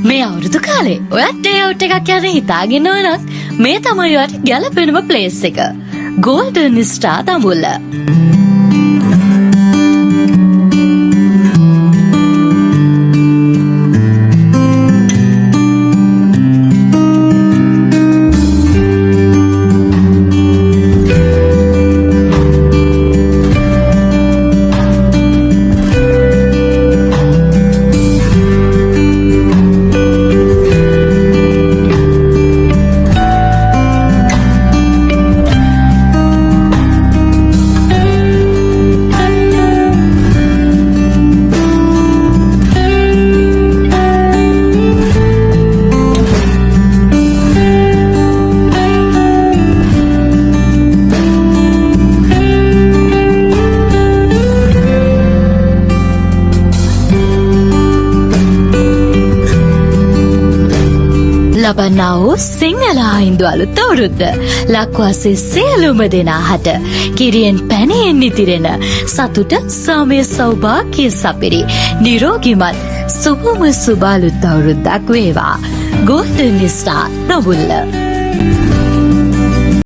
මේ අවුරුදු කාලේ ඔයත් ඩේ අවුට් එකක් යන්න හිතාගෙන නම් මේ තමයි ඔයාට ගැලපෙනම ප්ලේස් එක. Golden Star Dambulla. ලබන්නා වූ සිංහල හින්දු අලුත් අවුරුද්ද ලක්වාසී සියලුම දෙනාට කිරියෙන් පැණියෙන් නිතිරෙන සතුට සාමය සෞභාග්‍ය සපිරි නිරෝගිමත් සුබම සුබ අලුත් අවුරුද්දක් වේවා. Golden Star Dambulla.